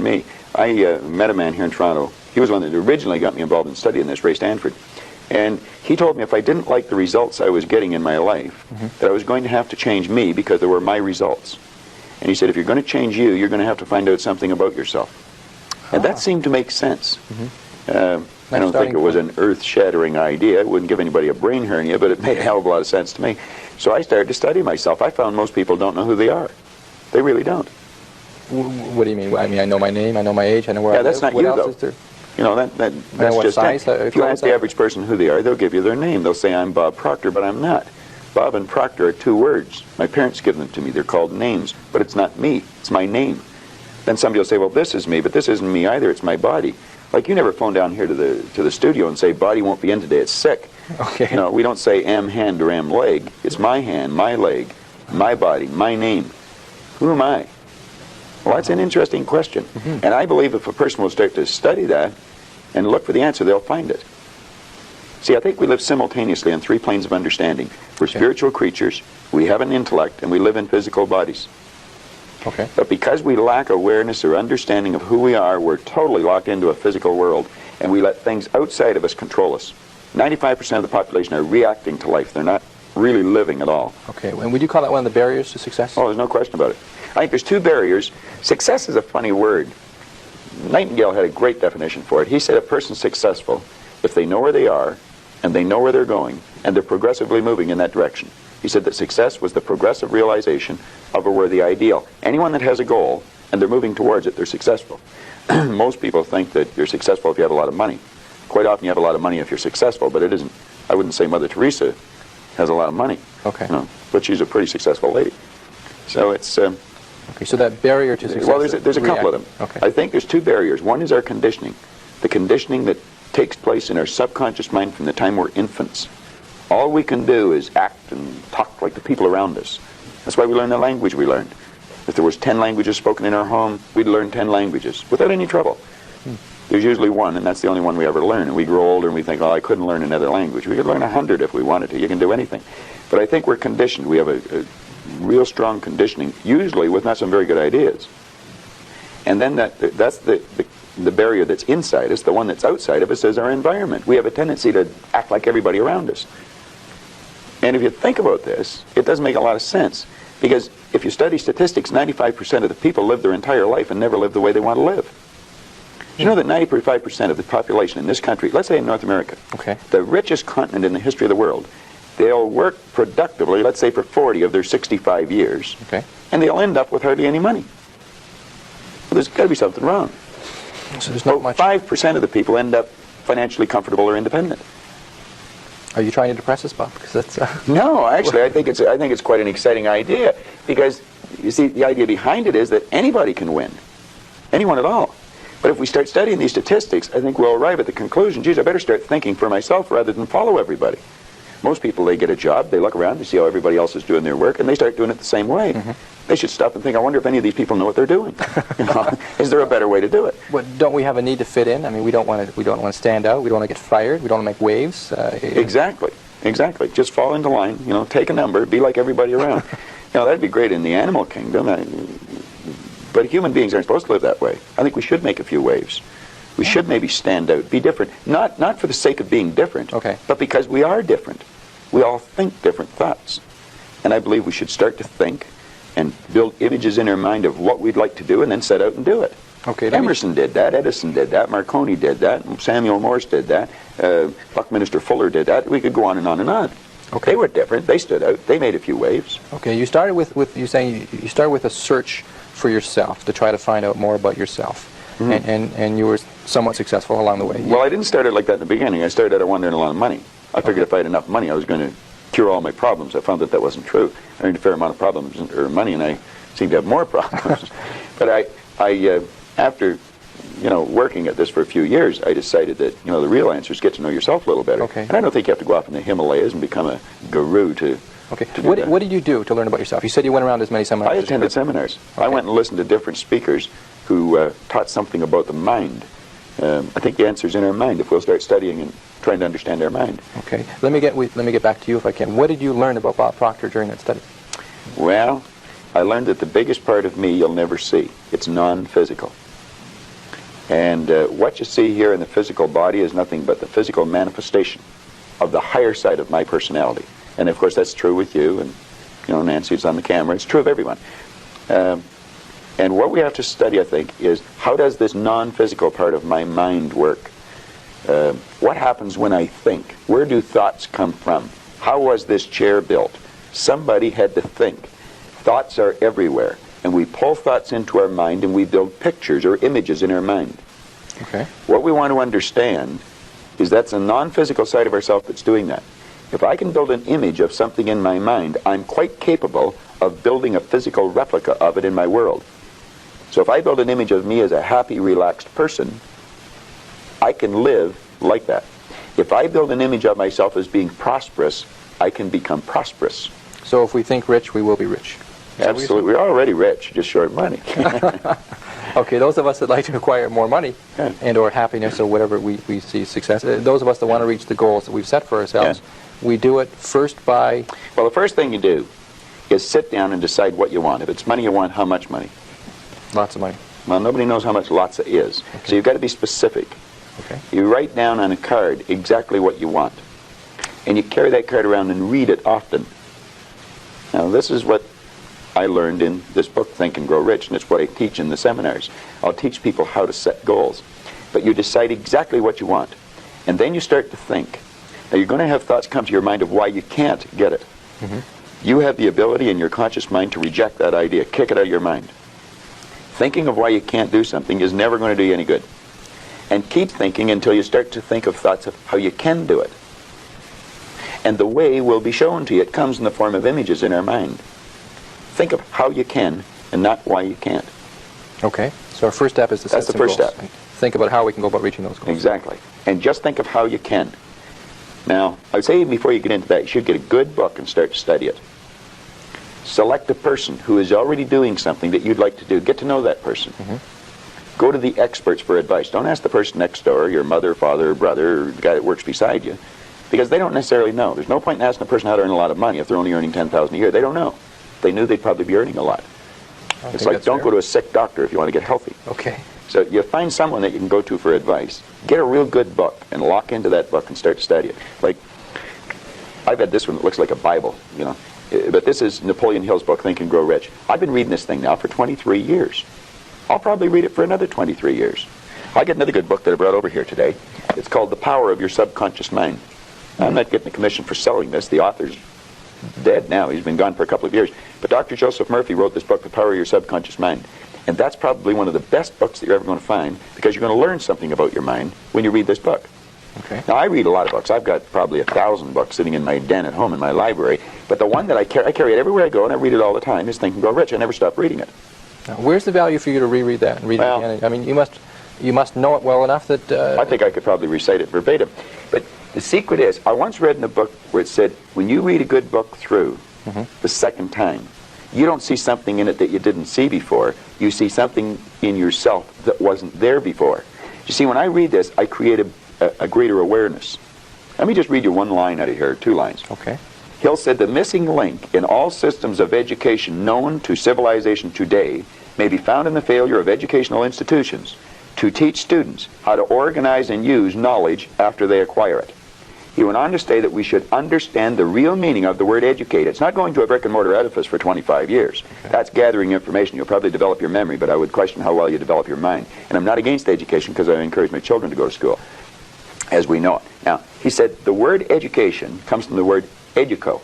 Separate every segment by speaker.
Speaker 1: me. I met a man here in Toronto. He was one that originally got me involved in studying this, Ray Stanford. And he told me if I didn't like the results I was getting in my life, that I was going to have to change me because they were my results. And he said, if you're going to change you, you're going to have to find out something about yourself. And that seemed to make sense. I don't think it was an earth-shattering idea. It wouldn't give anybody a brain hernia, but it made a hell of a lot of sense to me. So I started to study myself. I found most people don't know who they are. They really don't.
Speaker 2: What do you mean? I mean, I know my name, I know my age, I know where I live.
Speaker 1: Yeah, that's not you, though. You know, that's just it. If you ask the average person who they are, they'll give you their name. They'll say, I'm Bob Proctor, but I'm not. Bob and Proctor are two words. My parents give them to me. They're called names, but it's not me. It's my name. Then somebody will say, well, this is me, but this isn't me either. It's my body. Like, you never phone down here to the studio and say, body won't be in today, it's sick.
Speaker 2: Okay.
Speaker 1: No, we don't say am hand or am leg. It's my hand, my leg, my body, my name. Who am I? Well, that's an interesting question. And I believe if a person will start to study that and look for the answer, they'll find it. See, I think we live simultaneously on three planes of understanding. We're spiritual creatures, we have an intellect, and we live in physical bodies.
Speaker 2: Okay.
Speaker 1: But because we lack awareness or understanding of who we are, we're totally locked into a physical world, and we let things outside of us control us. 95% of the population are reacting to life. They're not really living at all.
Speaker 2: Okay, and would you call that one of the barriers to success?
Speaker 1: Oh, there's no question about it. I think there's two barriers. Success is a funny word. Nightingale had a great definition for it. He said a person's successful if they know where they are, and they know where they're going, and they're progressively moving in that direction. He said that success was the progressive realization of a worthy ideal. Anyone that has a goal, and they're moving towards it, they're successful. Most people think that you're successful if you have a lot of money. Quite often you have a lot of money if you're successful, but it isn't. I wouldn't say Mother Teresa has a lot of money.
Speaker 2: Okay.
Speaker 1: No, but she's a pretty successful lady. So it's...
Speaker 2: okay, so that barrier to success...
Speaker 1: Well, there's a couple of them.
Speaker 2: Okay.
Speaker 1: I think there's two barriers. One is our conditioning. The conditioning that takes place in our subconscious mind from the time we're infants. All we can do is act and talk like the people around us. That's why we learn the language we learned. If there was 10 languages spoken in our home, we'd learn 10 languages without any trouble. There's usually one, and that's the only one we ever learn. And we grow older and we think, oh, I couldn't learn another language. We could learn 100 if we wanted to. You can do anything. But I think we're conditioned. We have a real strong conditioning, usually with not some very good ideas. And then that's the barrier that's inside us. The one that's outside of us is our environment. We have a tendency to act like everybody around us. And if you think about this, it doesn't make a lot of sense. Because if you study statistics, 95% of the people live their entire life and never live the way they want to live. You know that 95% of the population in this country, let's say in North America, the richest continent in the history of the world, they'll work productively, let's say for 40 of their 65 years, and they'll end up with hardly any money. Well, there's got to be something wrong.
Speaker 2: So there's not much...
Speaker 1: 5% of the people end up financially comfortable or independent.
Speaker 2: Are you trying to depress us, Bob? Because that's
Speaker 1: No, actually, I think it's quite an exciting idea, because you see, the idea behind it is that anybody can win, anyone at all. But if we start studying these statistics, I think we'll arrive at the conclusion, geez, I better start thinking for myself rather than follow everybody. Most people, they get a job, they look around, they see how everybody else is doing their work, and they start doing it the same way. They should stop and think, I wonder if any of these people know what they're doing. You know, is there a better way to do it?
Speaker 2: But don't we have a need to fit in? I mean, we don't want to stand out. We don't want to get fired. We don't want to make waves.
Speaker 1: Exactly. Just fall into line. You know, take a number. Be like everybody around. You know, that'd be great in the animal kingdom. But human beings aren't supposed to live that way. I think we should make a few waves. We should maybe stand out, be different. Not for the sake of being different, but because we are different. We all think different thoughts. And I believe we should start to think and build images in our mind of what we'd like to do and then set out and do it. Emerson did that, Edison did that, Marconi did that, Samuel Morse did that, Buckminster Fuller did that. We could go on and on and on. They were different. They stood out. They made a few waves.
Speaker 2: Okay, you started with you saying you started with a search for yourself to try to find out more about yourself. And you were somewhat successful along the way.
Speaker 1: Well, I didn't start it like that in the beginning. I started out I wanted a lot of money. I figured if I had enough money, I was going to cure all my problems. I found that wasn't true. I earned a fair amount of problems or money, and I seemed to have more problems. But I after working at this for a few years, I decided that the real answer is get to know yourself a little better. And I don't think you have to go off in the Himalayas and become a guru to.
Speaker 2: What did you do to learn about yourself? You said you went around as many seminars.
Speaker 1: I attended seminars. I went and listened to different speakers who taught something about the mind. I think the answer's in our mind if we'll start studying and trying to understand our mind.
Speaker 2: Okay. Let me get back to you if I can. What did you learn about Bob Proctor during that study?
Speaker 1: Well, I learned that the biggest part of me you'll never see. It's non-physical. And what you see here in the physical body is nothing but the physical manifestation of the higher side of my personality. And of course that's true with you, and Nancy's on the camera. It's true of everyone. And what we have to study, I think, is how does this non-physical part of my mind work? What happens when I think? Where do thoughts come from? How was this chair built? Somebody had to think. Thoughts are everywhere. And we pull thoughts into our mind and we build pictures or images in our mind.
Speaker 2: Okay.
Speaker 1: What we want to understand is that's a non-physical side of ourself that's doing that. If I can build an image of something in my mind, I'm quite capable of building a physical replica of it in my world. So if I build an image of me as a happy, relaxed person, I can live like that. If I build an image of myself as being prosperous, I can become prosperous.
Speaker 2: So if we think rich, we will be rich.
Speaker 1: Absolutely. We're already rich, just short of money.
Speaker 2: Okay, those of us that like to acquire more money and or happiness or whatever we see success, those of us that want to reach the goals that we've set for ourselves, we do it first by...
Speaker 1: Well, the first thing you do is sit down and decide what you want. If it's money you want, how much money?
Speaker 2: Lots of money.
Speaker 1: Well, nobody knows how much lots is. Okay. So you've got to be specific.
Speaker 2: Okay.
Speaker 1: You write down on a card exactly what you want. And you carry that card around and read it often. Now, this is what I learned in this book, Think and Grow Rich, and it's what I teach in the seminars. I'll teach people how to set goals. But you decide exactly what you want. And then you start to think. Now, you're going to have thoughts come to your mind of why you can't get it. Mm-hmm. You have the ability in your conscious mind to reject that idea, kick it out of your mind. Thinking of why you can't do something is never going to do you any good. And keep thinking until you start to think of thoughts of how you can do it. And the way will be shown to you. It comes in the form of images in our mind. Think of how you can and not why you can't.
Speaker 2: Okay. So our first step is to set
Speaker 1: That's the first
Speaker 2: goals.
Speaker 1: step.
Speaker 2: Think about how we can go about reaching those goals.
Speaker 1: Exactly. And just think of how you can. Now, I would say before you get into that, you should get a good book and start to study it. Select a person who is already doing something that you'd like to do. Get to know that person. Mm-hmm. Go to the experts for advice. Don't ask the person next door, your mother, father, brother, or the guy that works beside you, because they don't necessarily know. There's no point in asking a person how to earn a lot of money if they're only earning $10,000 a year. They don't know. If they knew, they'd probably be earning a lot. It's like, don't go to a sick doctor if you want to get healthy.
Speaker 2: Okay.
Speaker 1: So you find someone that you can go to for advice. Get a real good book and lock into that book and start to study it. Like, I've had this one that looks like a Bible, but this is Napoleon Hill's book, Think and Grow Rich. I've been reading this thing now for 23 years. I'll probably read it for another 23 years. I get another good book that I brought over here today. It's called The Power of Your Subconscious Mind. I'm not getting a commission for selling this. The author's dead now. He's been gone for a couple of years. But Dr. Joseph Murphy wrote this book, The Power of Your Subconscious Mind. And that's probably one of the best books that you're ever going to find, because you're going to learn something about your mind when you read this book.
Speaker 2: Okay.
Speaker 1: Now, I read a lot of books. I've got probably 1,000 books sitting in my den at home in my library. But the one that I carry it everywhere I go, and I read it all the time, is Think and Grow Rich. I never stop reading it.
Speaker 2: Now, where's the value for you to reread that and read it again? I mean, you must know it well enough that...
Speaker 1: I think I could probably recite it verbatim. But the secret is, I once read in a book where it said, when you read a good book through the second time, you don't see something in it that you didn't see before. You see something in yourself that wasn't there before. You see, when I read this, I create a greater awareness. Let me just read you one line out of here, 2 lines.
Speaker 2: Okay.
Speaker 1: Hill said, the missing link in all systems of education known to civilization today may be found in the failure of educational institutions to teach students how to organize and use knowledge after they acquire it. He went on to say that we should understand the real meaning of the word educate. It's not going to a brick and mortar edifice for 25 years. Okay. That's gathering information. You'll probably develop your memory, but I would question how well you develop your mind. And I'm not against education, because I encourage my children to go to school, as we know it. Now, he said the word education comes from the word educo.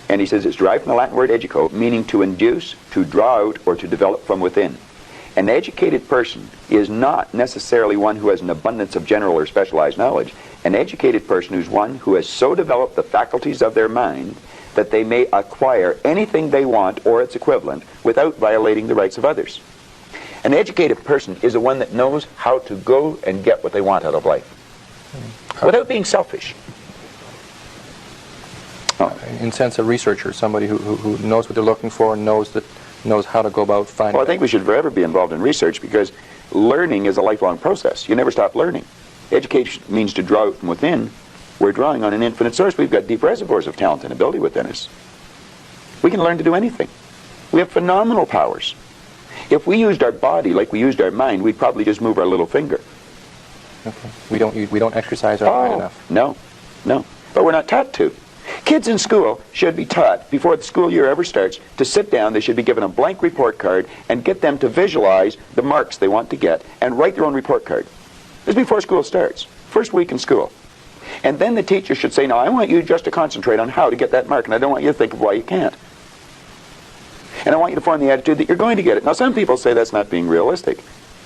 Speaker 1: And he says it's derived from the Latin word educo, meaning to induce, to draw out, or to develop from within. An educated person is not necessarily one who has an abundance of general or specialized knowledge. An educated person is one who has so developed the faculties of their mind that they may acquire anything they want or its equivalent without violating the rights of others. An educated person is the one that knows how to go and get what they want out of life without being selfish.
Speaker 2: In sense, a researcher, somebody who knows what they're looking for and knows how to go about finding
Speaker 1: Well, I think we should forever be involved in research, because learning is a lifelong process. You never stop learning. Education means to draw from within. We're drawing on an infinite source. We've got deep reservoirs of talent and ability within us. We can learn to do anything. We have phenomenal powers. If we used our body like we used our mind, we'd probably just move our little finger.
Speaker 2: Okay. We don't exercise our mind enough.
Speaker 1: No. But we're not taught to. Kids in school should be taught, before the school year ever starts, to sit down. They should be given a blank report card and get them to visualize the marks they want to get and write their own report card. This is before school starts, first week in school. And then the teacher should say, now I want you just to concentrate on how to get that mark, and I don't want you to think of why you can't. And I want you to form the attitude that you're going to get it. Now some people say that's not being realistic.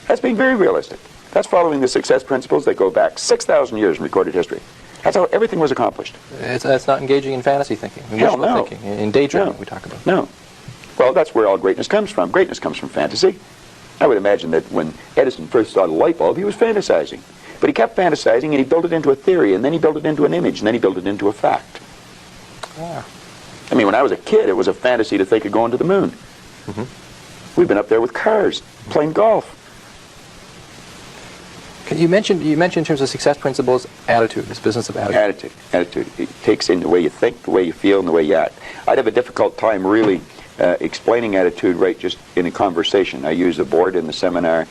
Speaker 1: That's being very realistic. That's following the success principles that go back 6,000 years in recorded history. That's how everything was accomplished.
Speaker 2: That's not engaging in fantasy thinking, in wishful thinking, in daydreaming we talk about.
Speaker 1: No. Well, that's where all greatness comes from. Greatness comes from fantasy. I would imagine that when Edison first saw the light bulb, he was fantasizing. But he kept fantasizing, and he built it into a theory, and then he built it into an image, and then he built it into a fact.
Speaker 2: Ah.
Speaker 1: I mean, when I was a kid, it was a fantasy to think of going to the moon. We've been up there with cars, playing golf.
Speaker 2: You mentioned in terms of success principles, attitude, this business of attitude.
Speaker 1: Attitude. It takes in the way you think, the way you feel, and the way you act. I'd have a difficult time really explaining attitude right just in a conversation. I use a board in the seminar,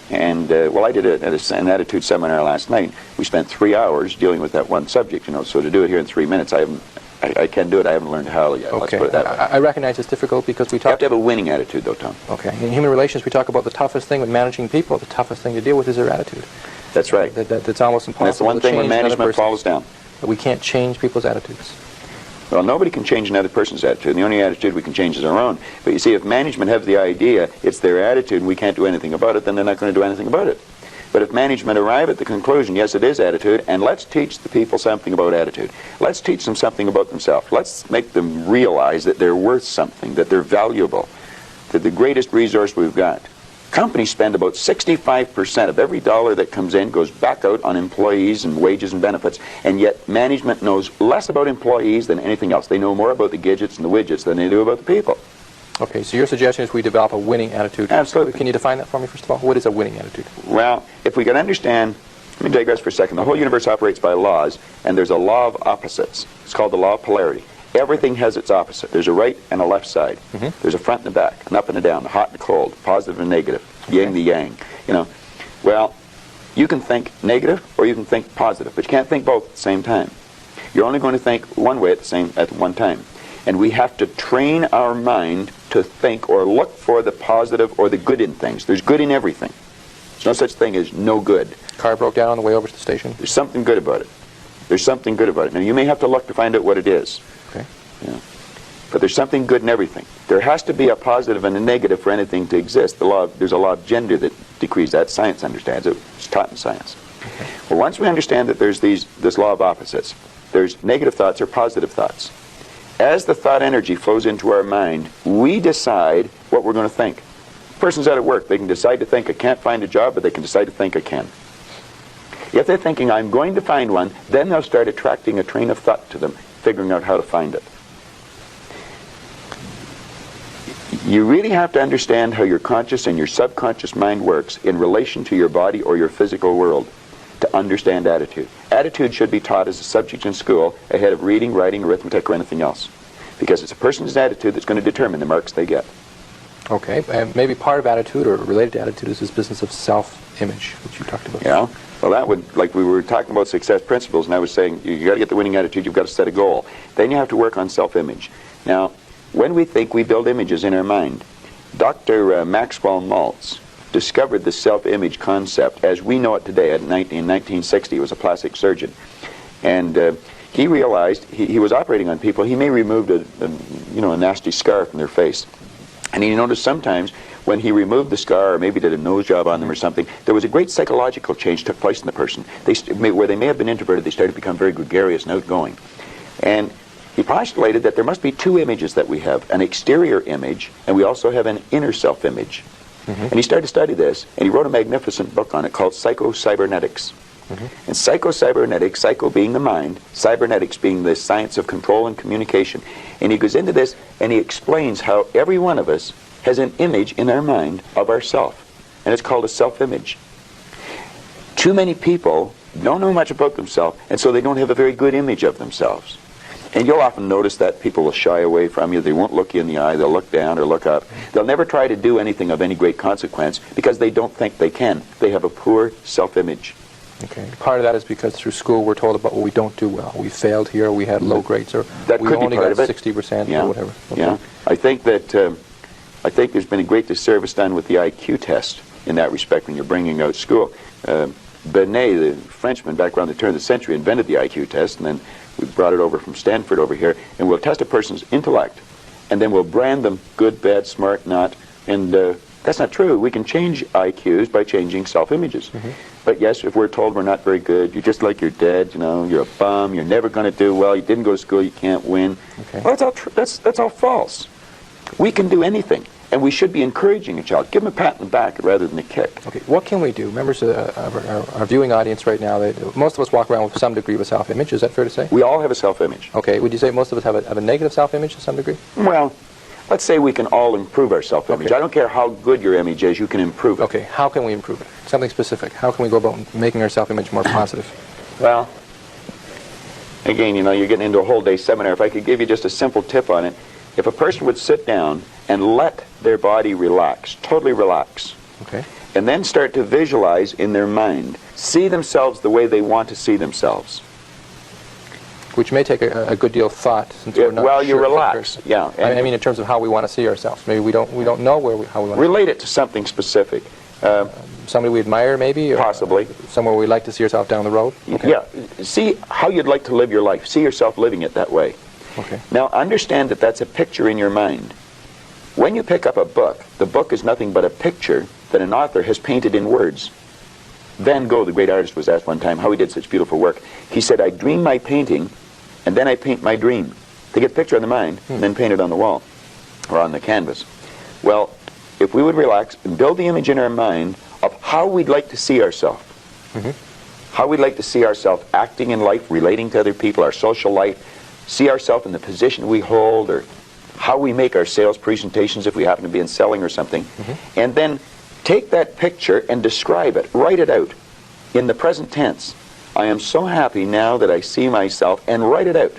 Speaker 1: and well, I did an attitude seminar last night. We spent 3 hours dealing with that one subject, so to do it here in 3 minutes, I can do it. I haven't learned how yet.
Speaker 2: Okay.
Speaker 1: Let's put it that way.
Speaker 2: I recognize it's difficult because we talk...
Speaker 1: You have to have a winning attitude, though, Tom.
Speaker 2: Okay. In human relations, we talk about the toughest thing with managing people. The toughest thing to deal with is their attitude.
Speaker 1: That's right.
Speaker 2: That's almost impossible.
Speaker 1: And that's the one thing when management falls down.
Speaker 2: We can't change people's attitudes.
Speaker 1: Well, nobody can change another person's attitude. The only attitude we can change is our own. But you see, if management have the idea it's their attitude and we can't do anything about it, then they're not going to do anything about it. But if management arrive at the conclusion, yes, it is attitude, and let's teach the people something about attitude. Let's teach them something about themselves. Let's make them realize that they're worth something, that they're valuable, that the greatest resource we've got. Companies spend about 65% of every dollar that comes in goes back out on employees and wages and benefits, and yet management knows less about employees than anything else. They know more about the gadgets and the widgets than they do about the people.
Speaker 2: Okay, so your suggestion is we develop a winning attitude.
Speaker 1: Absolutely.
Speaker 2: Can you define that for me, first of all? What is a winning attitude?
Speaker 1: Well, if we can understand, let me digress for a second. The whole universe operates by laws, and there's a law of opposites. It's called the law of polarity. Everything has its opposite. There's a right and a left side. There's a front and a back, an up and a down, a hot and a cold, positive and negative, yin the yang. Well, you can think negative or you can think positive, but you can't think both at the same time. You're only going to think one way at one time. And we have to train our mind to think or look for the positive or the good in things. There's good in everything. There's no such thing as no good.
Speaker 2: Car broke down on the way over to the station.
Speaker 1: There's something good about it. There's something good about it. Now, you may have to look to find out what it is.
Speaker 2: Okay.
Speaker 1: But there's something good in everything. There has to be a positive and a negative for anything to exist. There's a law of gender that decrees that. Science understands it. It's taught in science. Okay. Well, once we understand that there's this law of opposites, there's negative thoughts or positive thoughts. As the thought energy flows into our mind, we decide what we're going to think. The person's out at work. They can decide to think, I can't find a job, but they can decide to think, I can. If they're thinking, I'm going to find one, then they'll start attracting a train of thought to them, figuring out how to find it. You really have to understand how your conscious and your subconscious mind works in relation to your body or your physical world to understand attitude. Attitude should be taught as a subject in school ahead of reading, writing, arithmetic, or anything else. Because it's a person's attitude that's going to determine the marks they get.
Speaker 2: Okay, and maybe part of attitude or related to attitude is this business of self-image, which you talked about.
Speaker 1: Yeah. Well, that would, like we were talking about success principles, and I was saying you got to get the winning attitude, you've got to set a goal. Then you have to work on self-image. Now, when we think, we build images in our mind. Dr. Maxwell Maltz discovered the self-image concept as we know it today. In 1960, he was a plastic surgeon. And he realized he was operating on people. He may removed a nasty scar from their face. And he noticed sometimes when he removed the scar or maybe did a nose job on them or something, there was a great psychological change took place in the person. Where they may have been introverted, they started to become very gregarious and outgoing. And he postulated that there must be two images that we have, an exterior image, and we also have an inner self-image. And he started to study this, and he wrote a magnificent book on it called Psycho-Cybernetics. And psycho-cybernetics, psycho being the mind, cybernetics being the science of control and communication. And he goes into this, and he explains how every one of us has an image in our mind of ourself. And it's called a self-image. Too many people don't know much about themselves, and so they don't have a very good image of themselves. And you'll often notice that people will shy away from you. They won't look you in the eye. They'll look down or look up. They'll never try to do anything of any great consequence because they don't think they can. They have a poor self-image.
Speaker 2: Okay. Part of that is because through school we're told about what we don't do well. We failed here, we had low grades, or
Speaker 1: that
Speaker 2: we
Speaker 1: could
Speaker 2: only
Speaker 1: be part
Speaker 2: got
Speaker 1: of it.
Speaker 2: 60%
Speaker 1: Yeah.
Speaker 2: or whatever. Okay.
Speaker 1: Yeah. I think there's been a great disservice done with the IQ test in that respect when you're bringing out school. Binet, the Frenchman back around the turn of the century, invented the IQ test, and then we brought it over from Stanford over here, and we'll test a person's intellect, and then we'll brand them good, bad, smart, not, and that's not true. We can change IQs by changing self-images. But yes, if we're told we're not very good, you're just like your dad, you know, you're a bum, you're never going to do well, you didn't go to school, you can't win.
Speaker 2: Okay.
Speaker 1: Well, that's all false. We can do anything. And we should be encouraging a child. Give them a pat on the back rather than a kick.
Speaker 2: Okay, what can we do? Members of our viewing audience right now, most of us walk around with some degree of a self-image. Is that fair to say?
Speaker 1: We all have a self-image.
Speaker 2: Okay, would you say most of us have a negative self-image to some degree?
Speaker 1: Well, let's say we can all improve our self-image.
Speaker 2: Okay.
Speaker 1: I don't care how good your image is, you can improve it.
Speaker 2: Okay, how can we improve it? Something specific. How can we go about making our self-image more positive?
Speaker 1: Well, again, you know, you're getting into a whole day seminar. If I could give you just a simple tip on it, if a person would sit down and let their body relax, totally relax,
Speaker 2: Okay.
Speaker 1: and then start to visualize in their mind, see themselves the way they want to see themselves.
Speaker 2: Which may take a good deal of thought, since we're not
Speaker 1: well, you
Speaker 2: sure
Speaker 1: relax, yeah.
Speaker 2: I mean, in terms of how we want to see ourselves. Maybe we don't know how we want to
Speaker 1: Relate it to something specific.
Speaker 2: somebody we admire, maybe? Or
Speaker 1: Possibly.
Speaker 2: Somewhere we'd like to see ourselves down the road? Okay.
Speaker 1: Yeah, see how you'd like to live your life. See yourself living it that way.
Speaker 2: Okay.
Speaker 1: Now, understand that that's a picture in your mind. When you pick up a book, the book is nothing but a picture that an author has painted in words. Van Gogh, the great artist, was asked one time how he did such beautiful work. He said, I dream my painting, and then I paint my dream. To get a picture in the mind, and then paint it on the wall, or on the canvas. Well, if we would relax and build the image in our mind of how we'd like to see ourselves, how we'd like to see ourselves acting in life, relating to other people, our social life, see ourselves in the position we hold, or how we make our sales presentations if we happen to be in selling or something, and then take that picture and describe it, write it out in the present tense. I am so happy now that I see myself, and write it out.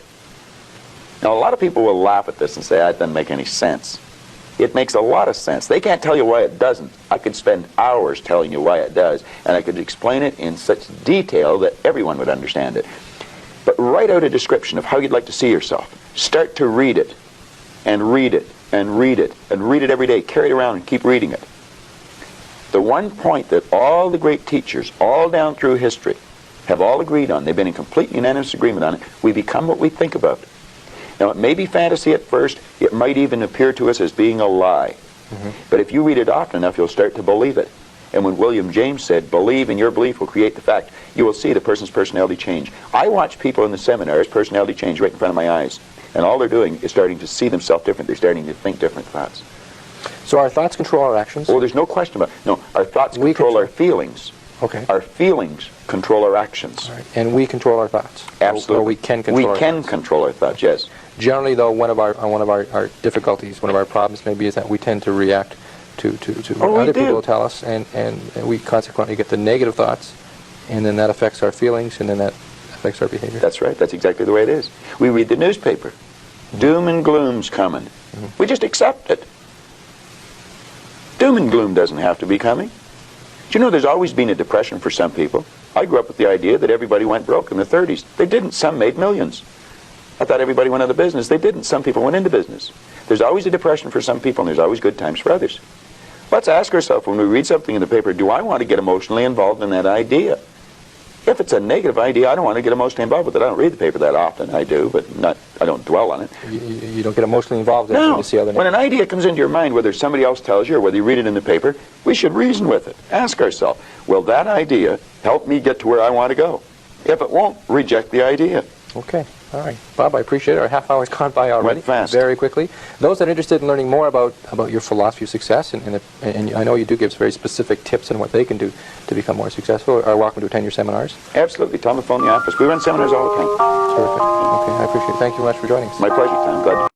Speaker 1: Now, a lot of people will laugh at this and say, that doesn't make any sense. It makes a lot of sense. They can't tell you why it doesn't. I could spend hours telling you why it does, and I could explain it in such detail that everyone would understand it. But write out a description of how you'd like to see yourself. Start to read it, and read it, and read it, and read it every day. Carry it around and keep reading it. The one point that all the great teachers, all down through history, have all agreed on, they've been in complete unanimous agreement on it, we become what we think about. Now, it may be fantasy at first, it might even appear to us as being a lie. But if you read it often enough, you'll start to believe it. And when William James said, believe and your belief will create the fact, you will see the person's personality change. I watch people in the seminars, personality change right in front of my eyes. And all they're doing is starting to see themselves different. They're starting to think different thoughts.
Speaker 2: So our thoughts control our actions?
Speaker 1: Oh, there's no question about it. No, our thoughts control our feelings.
Speaker 2: Okay.
Speaker 1: Our feelings control our actions.
Speaker 2: All right. And we control our thoughts?
Speaker 1: Absolutely.
Speaker 2: Or we can control our thoughts?
Speaker 1: Control our thoughts, yes.
Speaker 2: Generally, though, one of our difficulties, one of our problems maybe is that we tend to react to what other people tell us, and we consequently get the negative thoughts, and then that affects our feelings, and then that affects our behavior.
Speaker 1: That's right. That's exactly the way it is. We read the newspaper. Doom and gloom's coming. We just accept it. Doom and gloom doesn't have to be coming. Do you know there's always been a depression for some people? I grew up with the idea that everybody went broke in the 30s. They didn't. Some made millions. I thought everybody went out of business. They didn't. Some people went into business. There's always a depression for some people, and there's always good times for others. Let's ask ourselves when we read something in the paper, do I want to get emotionally involved in that idea? If it's a negative idea, I don't want to get emotionally involved with it. I don't read the paper that often. I do, but I don't dwell on it.
Speaker 2: You don't get emotionally involved in it when you see other
Speaker 1: when an idea comes into your mind, whether somebody else tells you or whether you read it in the paper, we should reason with it. Ask ourselves, will that idea help me get to where I want to go? If it won't, reject the idea.
Speaker 2: Okay. All right. Bob, I appreciate it. Our half hour's gone by already.
Speaker 1: Went fast.
Speaker 2: Very quickly. Those that are interested in learning more about your philosophy of success, and I know you do give very specific tips on what they can do to become more successful, are welcome to attend your seminars.
Speaker 1: Absolutely. Tell them to phone the office. We run seminars all the time.
Speaker 2: Terrific. Okay, I appreciate it. Thank you very much for joining us.
Speaker 1: My pleasure, Tom. Glad to